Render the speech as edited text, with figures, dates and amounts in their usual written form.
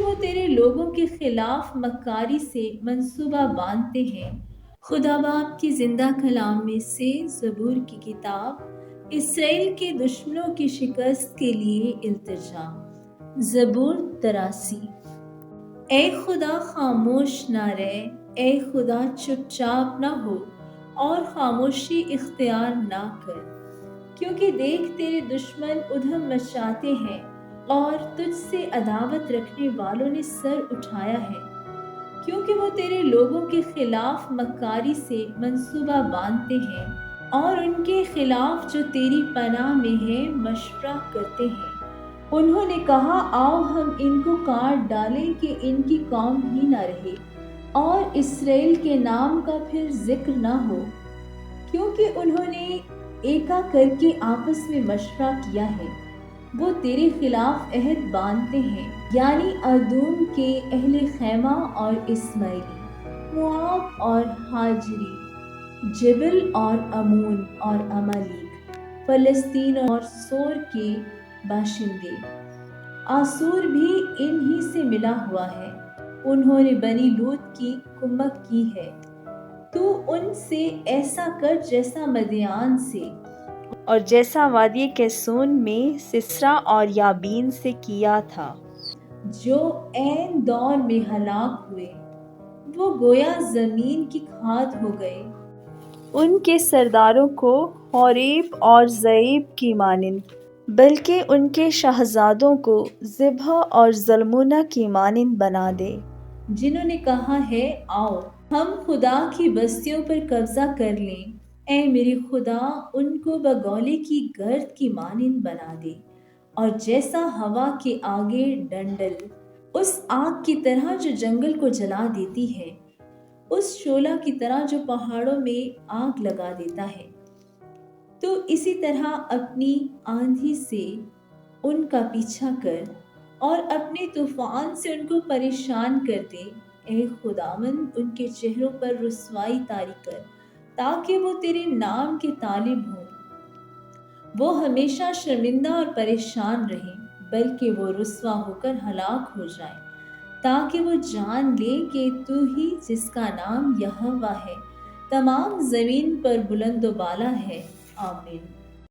وہ تیرے لوگوں کے خلاف مکاری سے منصوبہ باندھتے ہیں۔ خدا باپ کی زندہ کلام میں سے زبور کی کتاب، اسرائیل کے دشمنوں کی شکست کے لیے التجا۔ زبور 83۔ اے خدا خاموش نہ رہ، اے خدا چپ چاپ نہ ہو اور خاموشی اختیار نہ کر، کیونکہ دیکھ تیرے دشمن ادھم مچاتے ہیں اور تجھ سے عداوت رکھنے والوں نے سر اٹھایا ہے، کیونکہ وہ تیرے لوگوں کے خلاف مکاری سے منصوبہ باندھتے ہیں اور ان کے خلاف جو تیری پناہ میں ہے مشورہ کرتے ہیں۔ انہوں نے کہا، آؤ ہم ان کو کاٹ ڈالیں کہ ان کی قوم ہی نہ رہے اور اسرائیل کے نام کا پھر ذکر نہ ہو، کیونکہ انہوں نے ایکا کر کے آپس میں مشورہ کیا ہے۔ وہ تیرے خلاف عہد باندھتے ہیں، یعنی ادوم کے اہل خیمہ اور اسماعیلی، مواب اور ہاجری، جبل اور امون اور عمالیق، فلسطین اور سور کے باشندے۔ آسور بھی ان ہی سے ملا ہوا ہے، انہوں نے بنی لوط کی کمک کی ہے۔ تو ان سے ایسا کر جیسا مدیان سے اور جیسا وادی کیسون میں سسرا اور یابین سے کیا تھا، جو عین دور میں ہلاک ہوئے۔ وہ گویا زمین کی کھاد ہو گئے، ان کے سرداروں کو حوریب اور زیب کی مانند، بلکہ ان کے شہزادوں کو ذبح اور زلمونہ کی مانند بنا دے، جنہوں نے کہا ہے، آؤ ہم خدا کی بستیوں پر قبضہ کر لیں۔ اے میرے خدا، ان کو بگولے کی گرد کی مانند بنا دے، اور جیسا ہوا کے آگے ڈنڈل، اس آگ کی طرح جو جنگل کو جلا دیتی ہے، اس شعلہ کی طرح جو پہاڑوں میں آگ لگا دیتا ہے۔ تو اسی طرح اپنی آندھی سے ان کا پیچھا کر اور اپنے طوفان سے ان کو پریشان کر دے۔ اے خداوند، ان کے چہروں پر رسوائی طاری کر، تاکہ وہ تیرے نام کے طالب ہوں۔ وہ ہمیشہ شرمندہ اور پریشان رہیں، بلکہ وہ رسوا ہو کر ہلاک ہو جائیں، تاکہ وہ جان لیں کہ تو ہی جس کا نام یہوہ ہے، تمام زمین پر بلند و بالا ہے۔ آمین۔